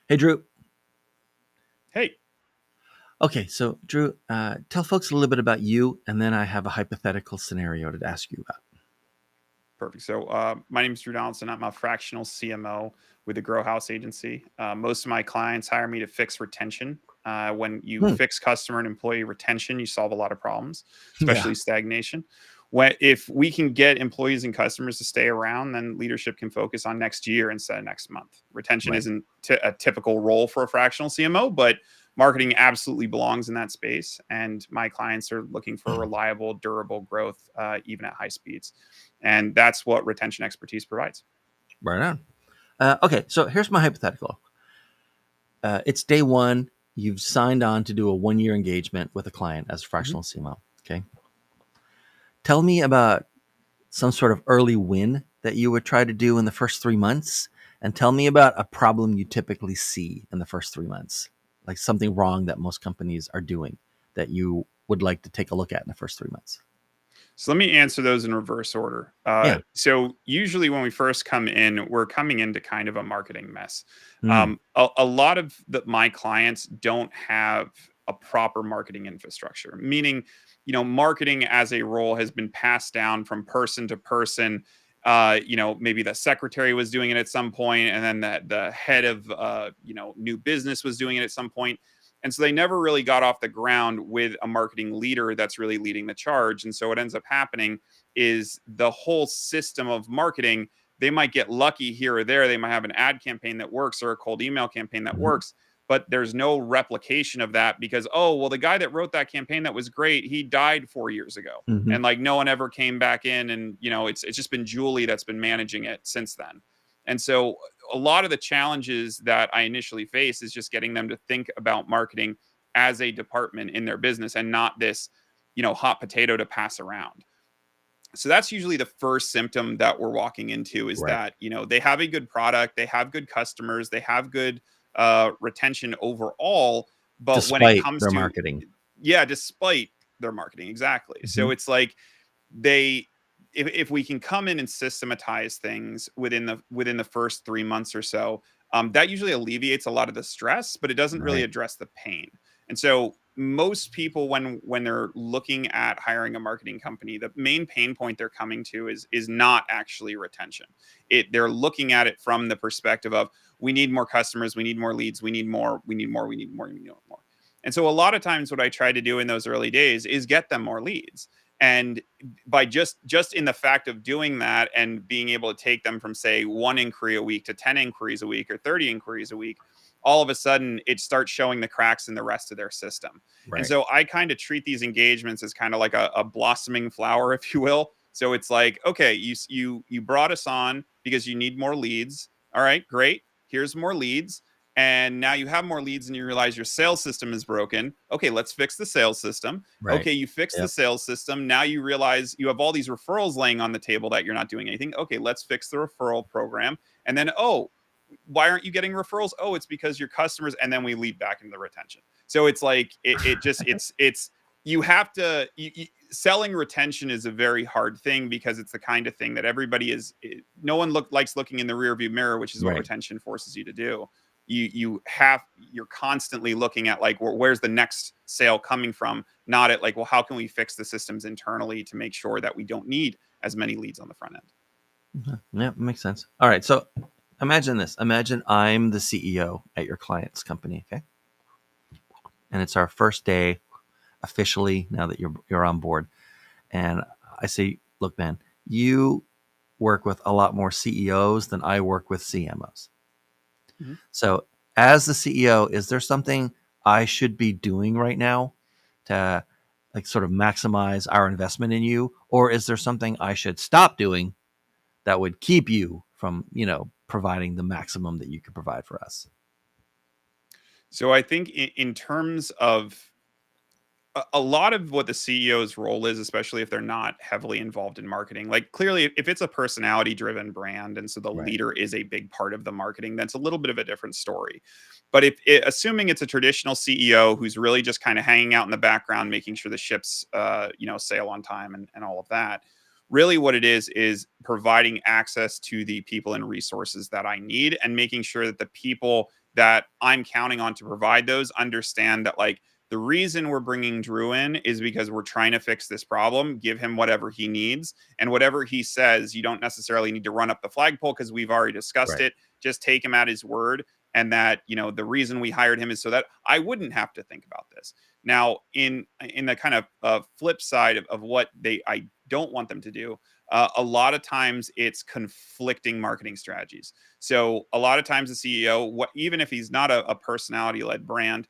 Hey, Drew. Hey, Okay, so Drew, tell folks a little bit about you, and then I have a hypothetical scenario to ask you about. perfect. So, my name is Drew Donaldson. I'm a fractional CMO with the Grow House Agency. Most of my clients hire me to fix retention. When you Hmm. fix customer and employee retention, you solve a lot of problems, Yeah. especially stagnation. If we can get employees and customers to stay around, then leadership can focus on next year instead of next month. Retention Right. isn't a typical role for a fractional CMO, but marketing absolutely belongs in that space. And my clients are looking for reliable, durable growth, even at high speeds. And that's what retention expertise provides. Right on. Okay, so here's my hypothetical. It's day one. You've signed on to do a 1 year engagement with a client as a Mhm. fractional CMO. Okay. Tell me about some sort of early win that you would try to do in the first 3 months, and tell me about a problem you typically see in the first 3 months, like something wrong that most companies are doing that you would like to take a look at in the first 3 months. So let me answer those in reverse order. Yeah. So usually when we first come in, we're coming into kind of a marketing mess. Mm. A lot of my clients don't have a proper marketing infrastructure, meaning, marketing as a role has been passed down from person to person. Maybe the secretary was doing it at some point, and then the head of new business was doing it at some point. And so they never really got off the ground with a marketing leader that's really leading the charge. And so what ends up happening is the whole system of marketing, they might get lucky here or there. They might have an ad campaign that works or a cold email campaign that Mhm. works, but there's no replication of that because, oh, well, the guy that wrote that campaign that was great, he died 4 years ago. Mhm. And like no one ever came back in. And, it's just been Julie that's been managing it since then. And so a lot of the challenges that I initially face is just getting them to think about marketing as a department in their business and not this, hot potato to pass around. So that's usually the first symptom that we're walking into is Right. that, they have a good product, they have good customers, they have good retention overall. But when it Despite comes their to, marketing. yeah, despite their marketing, exactly. Mhm. So it's like they if we can come in and systematize things within the first 3 months or so, that usually alleviates a lot of the stress, but it doesn't really Right. address the pain. And so most people, when they're looking at hiring a marketing company, the main pain point they're coming to is not actually retention. They're looking at it from the perspective of we need more customers, we need more leads, we need more, we need more, we need more, we need more. And so a lot of times what I try to do in those early days is get them more leads. And by just in the fact of doing that and being able to take them from say one inquiry a week to 10 inquiries a week or 30 inquiries a week, all of a sudden it starts showing the cracks in the rest of their system. And Right. so I kind of treat these engagements as kind of like a blossoming flower, if you will. So it's like, okay, you brought us on because you need more leads. All right, great. Here's more leads. And now you have more leads and you realize your sales system is broken. Okay, let's fix the sales system. Right. Okay, you fix the Yep. sales system. Now you realize you have all these referrals laying on the table that you're not doing anything. Okay, let's fix the referral program. And then, oh, why aren't you getting referrals? Oh, it's because your customers, and then we lead back into the retention. So it's like it just it's you have to selling retention is a very hard thing because it's the kind of thing that everybody no one likes looking in the rear view mirror, which is what Right. retention forces you to do. You're constantly looking at like where's the next sale coming from, not at like, well, how can we fix the systems internally to make sure that we don't need as many leads on the front end. Mhm. Yeah, makes sense. All right. So imagine this. Imagine I'm the CEO at your client's company. Okay. And it's our first day officially now that you're on board. And I say, look, man, you work with a lot more CEOs than I work with CMOs. Mhm. So, as the CEO, is there something I should be doing right now to like sort of maximize our investment in you, or is there something I should stop doing that would keep you from, providing the maximum that you could provide for us? So I think in terms of a lot of what the CEO's role is, especially if they're not heavily involved in marketing. Like clearly, if it's a personality driven brand, and so the Right. leader is a big part of the marketing, that's a little bit of a different story. But assuming it's a traditional CEO who's really just kind of hanging out in the background, making sure the ships, sail on time and all of that, really what it is providing access to the people and resources that I need and making sure that the people that I'm counting on to provide those understand that like the reason we're bringing Drew in is because we're trying to fix this problem. Give him whatever he needs, and whatever he says, you don't necessarily need to run up the flagpole because we've already discussed Right. it. Just take him at his word, and that the reason we hired him is so that I wouldn't have to think about this. Now, in the kind of flip side of what I don't want them to do, a lot of times it's conflicting marketing strategies. So a lot of times the CEO, even if he's not a personality led brand,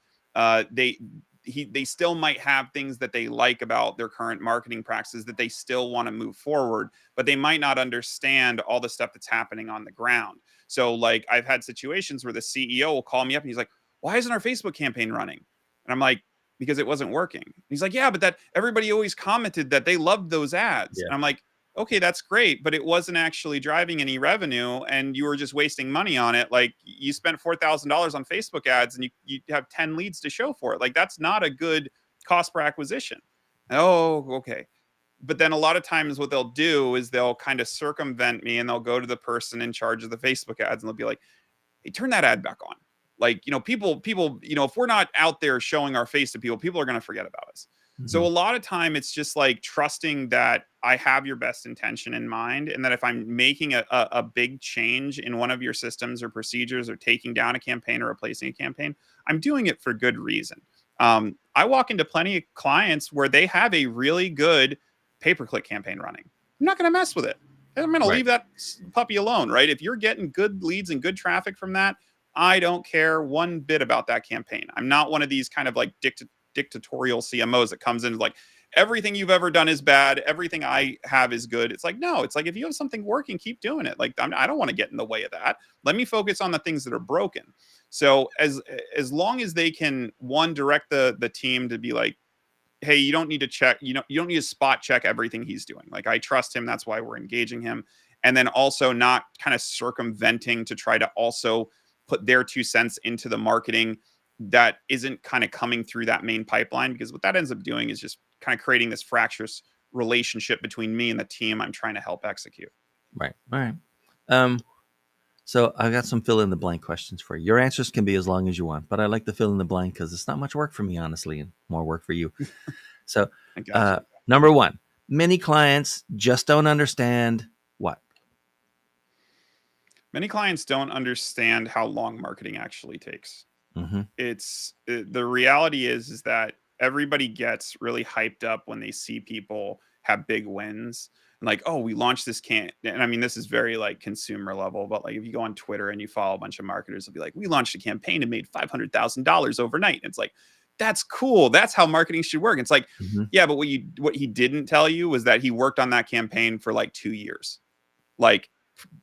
they still might have things that they like about their current marketing practices that they still want to move forward, but they might not understand all the stuff that's happening on the ground. So like I've had situations where the CEO will call me up and he's like, "Why isn't our Facebook campaign running?" And I'm like, "Because it wasn't working." He's like, "Yeah, but that everybody always commented that they loved those ads." Yeah. And I'm like, "Okay, that's great, but it wasn't actually driving any revenue and you were just wasting money on it. Like you spent $4,000 on Facebook ads and you have 10 leads to show for it. Like that's not a good cost per acquisition." Oh, okay. But then a lot of times what they'll do is they'll kind of circumvent me and they'll go to the person in charge of the Facebook ads and they'll be like, "Hey, turn that ad back on." Like, people, if we're not out there showing our face to people are going to forget about us. So Mm-hmm. a lot of time it's just like trusting that I have your best intention in mind, and that if I'm making a big change in one of your systems or procedures or taking down a campaign or replacing a campaign, I'm doing it for good reason. I walk into plenty of clients where they have a really good pay-per-click campaign running. I'm not going to mess with it. I'm going to Right. leave that puppy alone, right? If you're getting good leads and good traffic from that, I don't care one bit about that campaign. I'm not one of these kind of like dictatorial CMOs that comes in like everything you've ever done is bad, everything I have is good. It's like, no, it's like if you have something working, keep doing it. Like I don't want to get in the way of that. Let me focus on the things that are broken. So as long as they can one direct the team to be like, hey, you don't need to check, you don't need to spot check everything he's doing. Like I trust him, that's why we're engaging him. And then also not kind of circumventing to try to also put their 2 cents into the marketing that isn't kind of coming through that main pipeline, because what that ends up doing is just kind of creating this fractious relationship between me and the team I'm trying to help execute. Right. All right. Um, so I've got some fill in the blank questions for you. Your answers can be as long as you want, but I like the fill in the blank because it's not much work for me, honestly, and more work for you. So, I got you. number one, many clients just don't understand what. Many clients don't understand how long marketing actually takes. Mm-hmm. The reality is that everybody gets really hyped up when they see people have big wins and like, oh, we launched this can, and I mean this is very like consumer level, but like if you go on Twitter and you follow a bunch of marketers, they'll be like, we launched a campaign and made $500,000 overnight. And it's like, that's cool, that's how marketing should work. It's like, Mm-hmm. yeah, but what he didn't tell you was that he worked on that campaign for like 2 years. like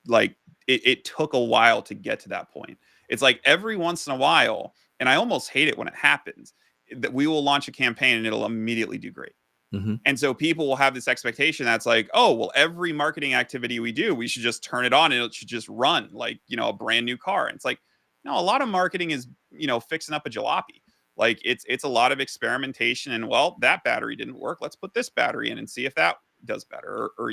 like it took a while to get to that point. It's like every once in a while, and I almost hate it when it happens, that we will launch a campaign and it'll immediately do great. Mm-hmm. And so people will have this expectation that's like, oh, well, every marketing activity we do, we should just turn it on and it should just run like, a brand new car. And it's like, no, a lot of marketing is, fixing up a jalopy. Like it's a lot of experimentation and, well, that battery didn't work. Let's put this battery in and see if that does better. Or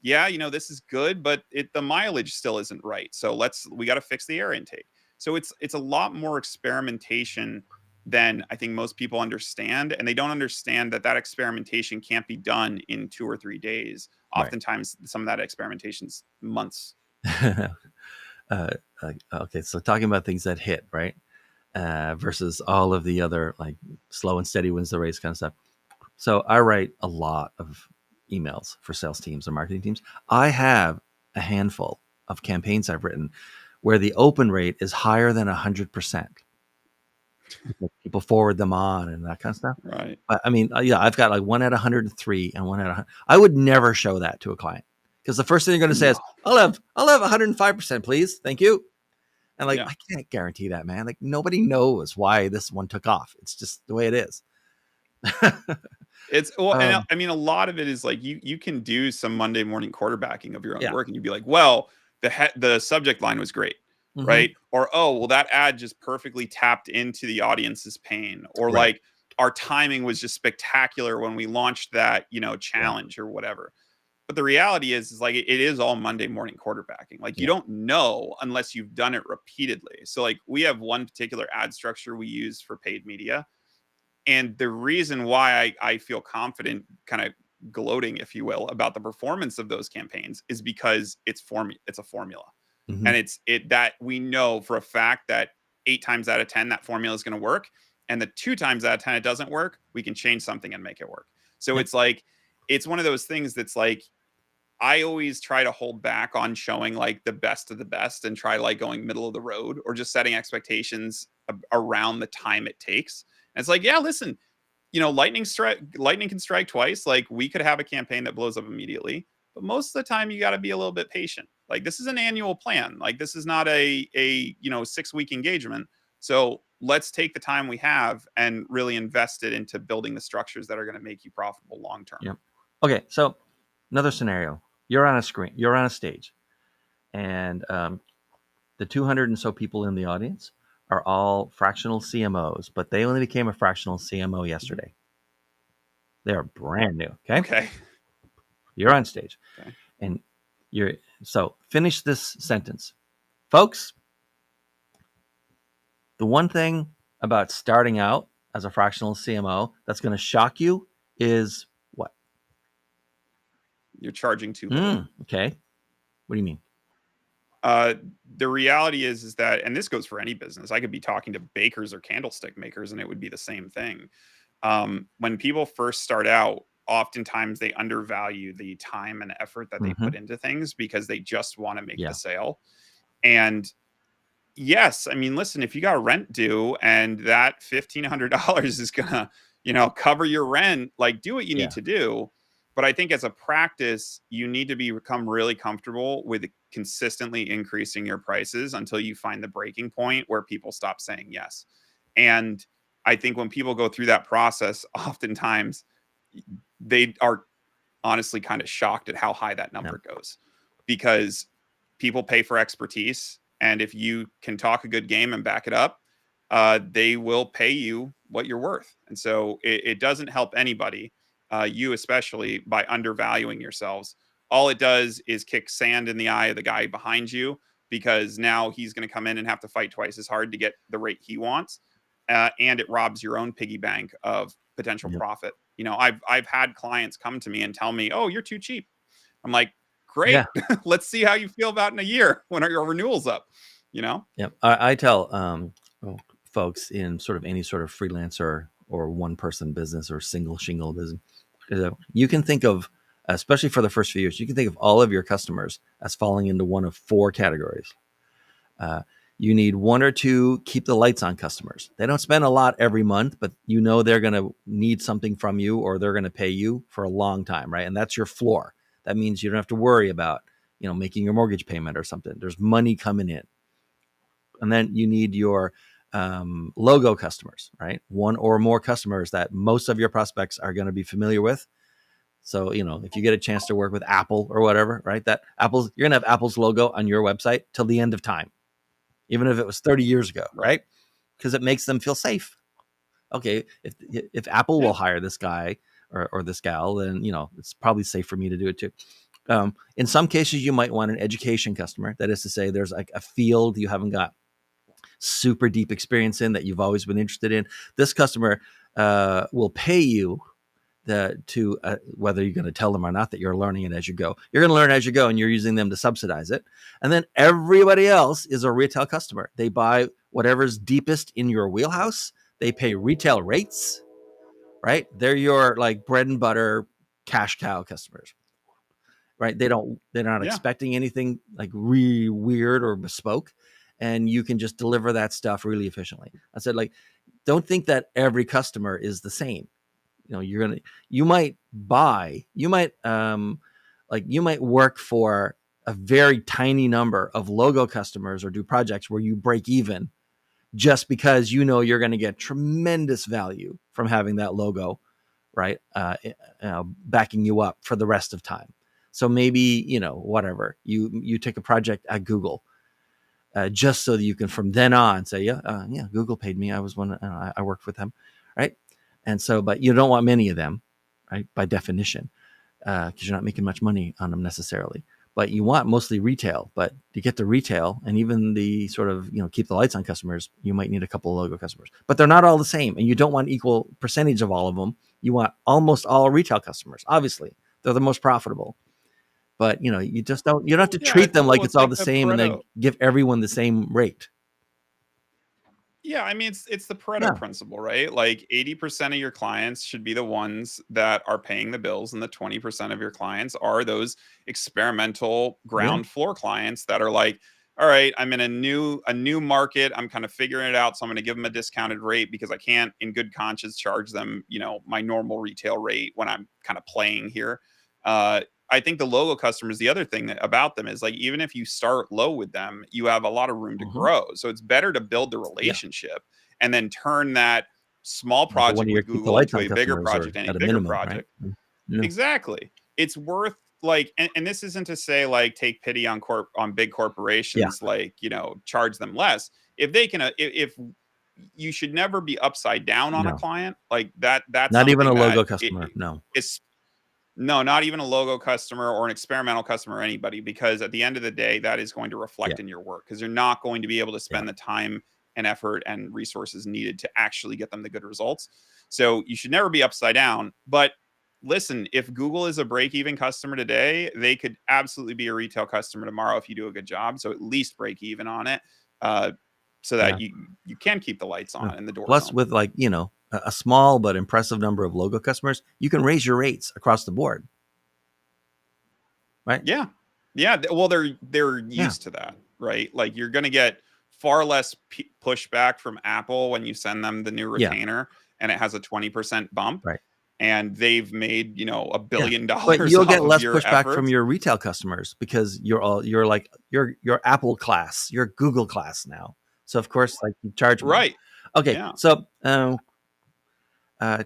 yeah, this is good, but the mileage still isn't right. So we got to fix the air intake. So it's a lot more experimentation than I think most people understand. And they don't understand that experimentation can't be done in 2 or 3 days. Right. Oftentimes, some of that experimentation's months. uh, okay. So talking about things that hit, right? Versus all of the other like slow and steady wins the race kind of stuff. So I write a lot of emails for sales teams and marketing teams. I have a handful of campaigns I've written where the open rate is higher than 100%. People forward them on and that kind of stuff. Right. But I mean, yeah, I've got like one at 103 and one at 100. I would never show that to a client because the first thing they're going to say No. is, I'll have 105%, please. Thank you. And like, Yeah. I can't guarantee that, man. Like nobody knows why this one took off. It's just the way it is. It's well, and um, I mean, a lot of it is like you can do some Monday morning quarterbacking of your own yeah. work, and you'd be like, well, the subject line was great, Mm-hmm. right? Or oh, well, that ad just perfectly tapped into the audience's pain, or Right. like our timing was just spectacular when we launched that Yeah. challenge or whatever. But the reality is like it is all Monday morning quarterbacking. Like you Yeah. don't know unless you've done it repeatedly. So like we have one particular ad structure we use for paid media. And the reason why I feel confident kind of gloating, if you will, about the performance of those campaigns is because it's a formula. Mm-hmm. And it that we know for a fact that 8 times out of 10 that formula is going to work, and the 2 times out of 10 it doesn't work, we can change something and make it work. So Yep. it's like it's one of those things that's like I always try to hold back on showing like the best of the best and try like going middle of the road or just setting expectations around the time it takes. And it's like, yeah, listen, lightning can strike twice. Like we could have a campaign that blows up immediately, but most of the time you got to be a little bit patient. Like this is an annual plan. Like this is not a 6-week engagement. So let's take the time we have and really invest it into building the structures that are going to make you profitable long term. Yep. Okay. So another scenario: you're on a screen, you're on a stage, and the 200 and so people in the audience are all fractional CMOs, but they only became a fractional CMO yesterday. They're brand new. Okay. Okay. You're on stage, Okay. and so finish this sentence, folks. The one thing about starting out as a fractional CMO that's going to shock you is what? You're charging too little. Okay. What do you mean? Uh, the reality is that, and this goes for any business. I could be talking to bakers or candlestick makers, and it would be the same thing. When people first start out, oftentimes they undervalue the time and effort that they Mm-hmm. put into things because they just want to make Yeah. the sale. And yes, I mean, listen, if you got rent due and that $1,500 is gonna, cover your rent, like do what you Yeah. need to do. But I think as a practice, you need to become really comfortable with consistently increasing your prices until you find the breaking point where people stop saying yes. And I think when people go through that process, oftentimes they are honestly kind of shocked at how high that Yeah. number goes because people pay for expertise. And if you can talk a good game and back it up, they will pay you what you're worth. And so it doesn't help anybody, you especially, by undervaluing yourselves. All it does is kick sand in the eye of the guy behind you because now he's going to come in and have to fight twice as hard to get the rate he wants. And it robs your own piggy bank of potential Yep. profit. I've had clients come to me and tell me, "Oh, you're too cheap." I'm like, Yeah. "Great, let's see how you feel about in a year when your renewal's up." You know? Yep. I tell folks in sort of any sort of freelancer or one person business or single shingle business, you can think of, especially for the first few years, you can think of all of your customers as falling into one of four categories. You need one or two keep the lights on customers. They don't spend a lot every month, but you know they're going to need something from you or they're going to pay you for a long time, right? And that's your floor. That means you don't have to worry about, making your mortgage payment or something. There's money coming in. And then you need your logo customers, right? One or more customers that most of your prospects are going to be familiar with. So, if you get a chance to work with Apple or whatever, right? That you're going to have Apple's logo on your website till the end of time, even if it was 30 years ago, right? Because it makes them feel safe. Okay, if Apple will Yeah. hire this guy or this gal, then it's probably safe for me to do it too. In some cases, you might want an education customer. That is to say, there's like a field you haven't got super deep experience in that you've always been interested in. This customer will pay you to whether you're going to tell them or not that you're learning it as you go. You're going to learn as you go, and you're using them to subsidize it. And then everybody else is a retail customer. They buy whatever's deepest in your wheelhouse. They pay retail rates, right? They're your like bread and butter cash cow customers, right? They're not Yeah. expecting anything like really weird or bespoke, and you can just deliver that stuff really efficiently. I said, like, don't think that every customer is the same. You might work for a very tiny number of logo customers or do projects where you break even just because you're going to get tremendous value from having that logo, right? Backing you up for the rest of time. So maybe, whatever, you take a project at Google, just so that you can from then on say, yeah, Google paid me. I was one, I worked with them, right? And so, but you don't want many of them, right? By definition. because you're not making much money on them necessarily. But you want mostly retail. But to get the retail and even the sort of keep the lights on customers, you might need a couple of logo customers. But they're not all the same, and you don't want equal percentage of all of them. You want almost all retail customers. Obviously, they're the most profitable. But you just don't. You don't have to Yeah, treat them like it's it's all like the the same and then Pareto. give everyone the same rate. Yeah, I mean it's the Pareto Yeah, principle, right? Like 80% of your clients should be the ones that are paying the bills, and the 20% of your clients are those experimental yeah, ground floor clients that are like, all right, I'm in a new market. I'm kind of figuring it out. So I'm going to give them a discounted rate because I can't in good conscience charge them, my normal retail rate when I'm kind of playing here. Uh I think the logo customers, the other thing about them is like, even if you start low with them, you have a lot of room to hmm grow. So it's better to build the yeah. relationship and then turn that small Into one project of your with keep the Google lights into on a bigger customers, or project and a at a bigger minimum, right? project. No. Exactly. It's worth like, and this isn't to say like take pity on big Yeah, corporations, like, charge them less. If they can, if you should never be upside down on a no, client like that. That's not even a something that logo customer. No. it's no, not even a logo customer or an experimental customer or anybody, because at the end of the day, that is going to Yeah, reflect in your work because you're not going to be able to yeah. spend the time and effort and resources needed to actually get them the good results. So you should never be upside down. But listen, if Google is a break even customer today, they could absolutely be a retail customer tomorrow if you do a good job. So at least break even on it. Uh, so that Yeah. you can keep the lights No. on and the doors Plus, open. with a small but impressive number of logo customers, you can raise your rates across the board, right? Yeah. Yeah, well, they're Yeah, used to that, right? Like you're going to get far less pushback from Apple when you send them the new yeah, retainer and it has a 20% bump, right. and they've made, a Yeah, billion but dollars you'll off get of less your pushback from efforts. your retail customers because you're like you're Apple class, you're Google class now. So of course, like you charge more. Right. Okay, Yeah. so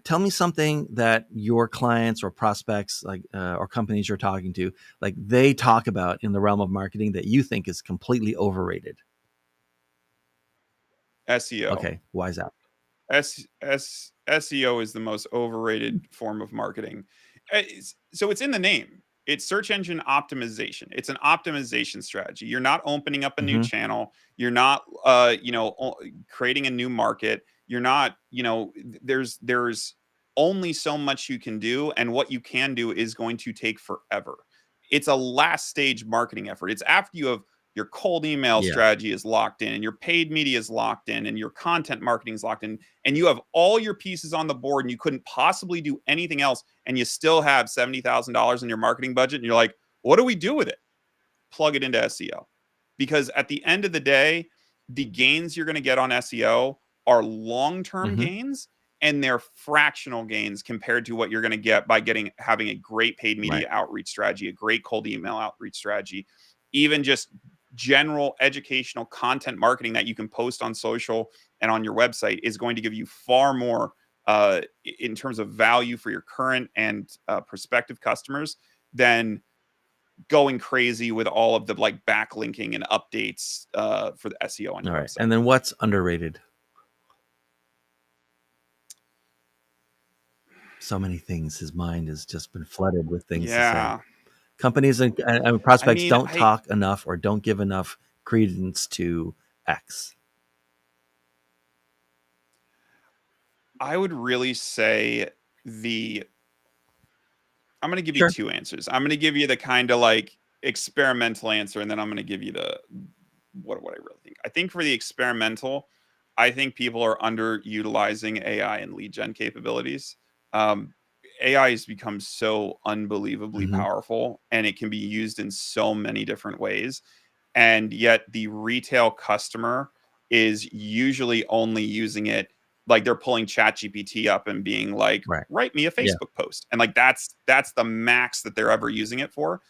tell me something that your clients or prospects, like or companies you're talking to, like they talk about in the realm of marketing that you think is completely overrated. SEO. Okay, why is that? SEO is the most overrated form of marketing. So it's in the name. It's search engine optimization. It's an optimization strategy. You're not opening up a new Mm-hmm. channel. You're not, creating a new market. You're not, there's only so much you can do, and what you can do is going to take forever. It's a last stage marketing effort. It's after you have your cold email Yeah, strategy is locked in and your paid media is locked in and your content marketing is locked in, and you have all your pieces on the board and you couldn't possibly do anything else, and you still have $70,000 in your marketing budget, and you're like, what do we do with it? Plug it into SEO. Because at the end of the day, the gains you're going to get on SEO are long-term mm-hmm. gains, and they're fractional gains compared to what you're going to get by having a great paid Right. media outreach strategy, a great cold email outreach strategy, even just general educational content marketing that you can post on social and on your website is going to give you far more in terms of value for your current and prospective customers than going crazy with all of the like backlinking and updates for the SEO on All your right, website. and then what's underrated? So many things. His mind has just been flooded with things to say. Yeah. Companies and I prospects mean, don't talk enough or don't give enough credence to X. I would really say the I'm going to give you Sure. two answers. I'm going to give you the kind of like experimental answer, and then I'm going to give you the what I really think. I think for the experimental, I think people are underutilizing AI and lead gen capabilities. Um, AI has become so unbelievably Mm-hmm. powerful, and it can be used in so many different ways. And yet, the retail customer is usually only using it like they're pulling ChatGPT up and being like, Right. "Write me a Yeah. Facebook post," and like that's the max that they're ever using it for.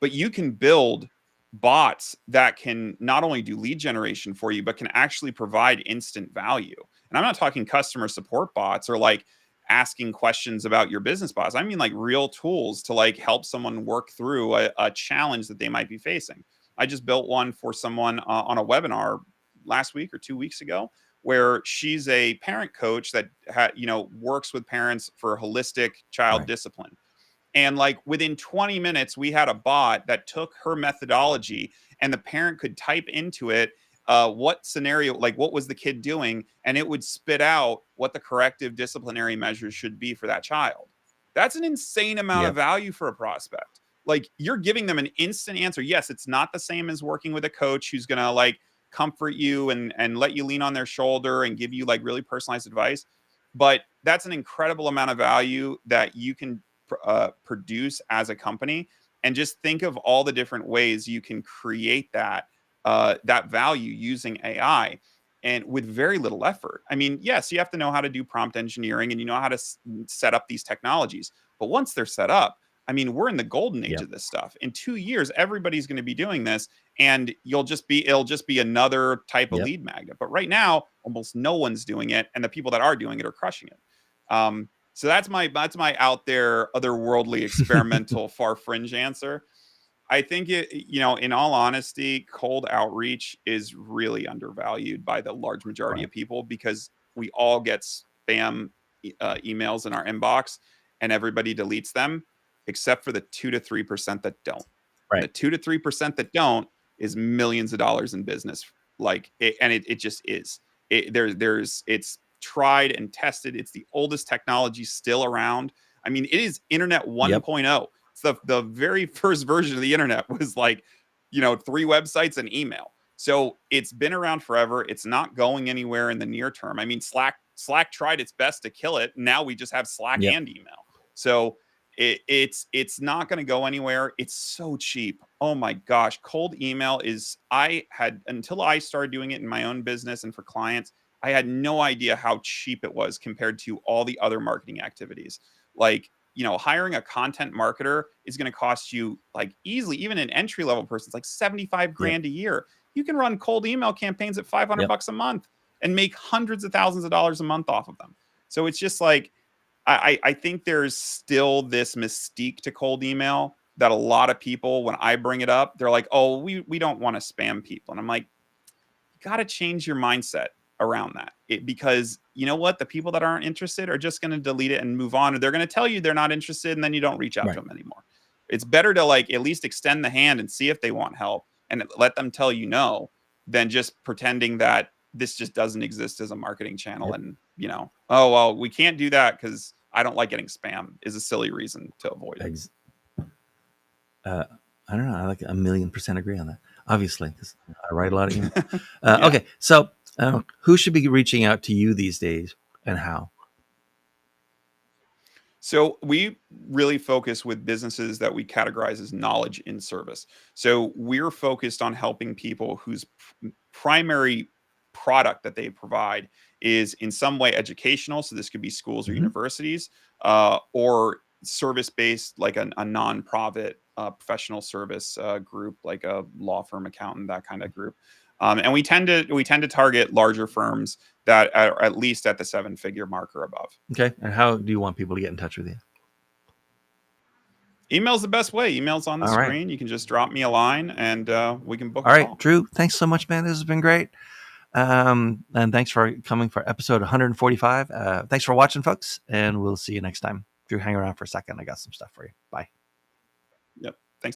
But you can build bots that can not only do lead generation for you, but can actually provide instant value. And I'm not talking customer support bots or like asking questions about your business bots. I mean like real tools to like help someone work through a challenge that they might be facing. I just built one for someone on a webinar last week or 2 weeks ago, where she's a parent coach that works with parents for holistic child Right. discipline, And like within 20 minutes, we had a bot that took her methodology, and the parent could type into it what scenario, like what was the kid doing, and it would spit out what the corrective disciplinary measures should be for that child. That's an insane amount of Yep. value for a prospect. Like you're giving them an instant answer. Yes, it's not the same as working with a coach who's gonna like comfort you and let you lean on their shoulder and give you like really personalized advice, but that's an incredible amount of value that you can produce as a company. And just think of all the different ways you can create that value using AI and with very little effort. I mean, yes, you have to know how to do prompt engineering and you know how to set up these technologies. But once they're set up, I mean, we're in the golden age Yep. of this stuff. In 2 years, everybody's going to be doing this, and it'll just be another type of Yep. lead magnet. But right now, almost no one's doing it, and the people that are doing it are crushing it. So that's my out there, otherworldly, experimental, far fringe answer. I think in all honesty, cold outreach is really undervalued by the large majority Right. of people because we all get spam emails in our inbox, and everybody deletes them except for the 2 to 3% that don't. And the Right. 2 to 3% that don't is millions of dollars in business. Like it just is. It's tried and tested. It's the oldest technology still around. I mean, it is Internet Yep. 1.0. The very first version of the internet was like, 3 websites and email. So it's been around forever. It's not going anywhere in the near term. I mean, Slack tried its best to kill it. Now we just have Slack Yep. and email. So it's not going to go anywhere. It's so cheap. Oh my gosh, cold email is. I had until I started doing it in my own business and for clients. I had no idea how cheap it was compared to all the other marketing activities. Like, hiring a content marketer is going to cost you like easily, even an entry level person, it's like 75 Yep. grand a year. You can run cold email campaigns at 500 Yep. bucks a month and make hundreds of thousands of dollars a month off of them. So it's just like, I think there's still this mystique to cold email that a lot of people, when I bring it up, they're like, oh, we don't want to spam people. And I'm like, got to change your mindset around that because you know what, the people that aren't interested are just going to delete it and move on, or they're going to tell you they're not interested and then you don't reach out to Right. them anymore. It's better to like at least extend the hand and see if they want help and let them tell you no than just pretending that this just doesn't exist as a marketing channel. Yep. And oh well, we can't do that because I don't like getting spam is a silly reason to avoid it. Ex- uh, I don't know. I like 1,000,000% agree on that. Obviously, because I write a lot of emails. Yeah. Okay, so who should be reaching out to you these days, and how? So we really focus with businesses that we categorize as knowledge in service. So we're focused on helping people whose primary product that they provide is in some way educational. So this could be schools or Hmm. universities, or service based, like a nonprofit professional service group, like a law firm, accountant, that kind of group. And we tend to target larger firms that are at least at the 7-figure mark or above. Okay, and how do you want people to get in touch with you? Email's the best way. Email's on the All right. screen. You can just drop me a line and we can book All a right, call. Drew, thanks so much, man. This has been great. And thanks for coming for episode 145. Thanks for watching, folks, and we'll see you next time. Drew, hang around for a second. I got some stuff for you. Bye. Yep.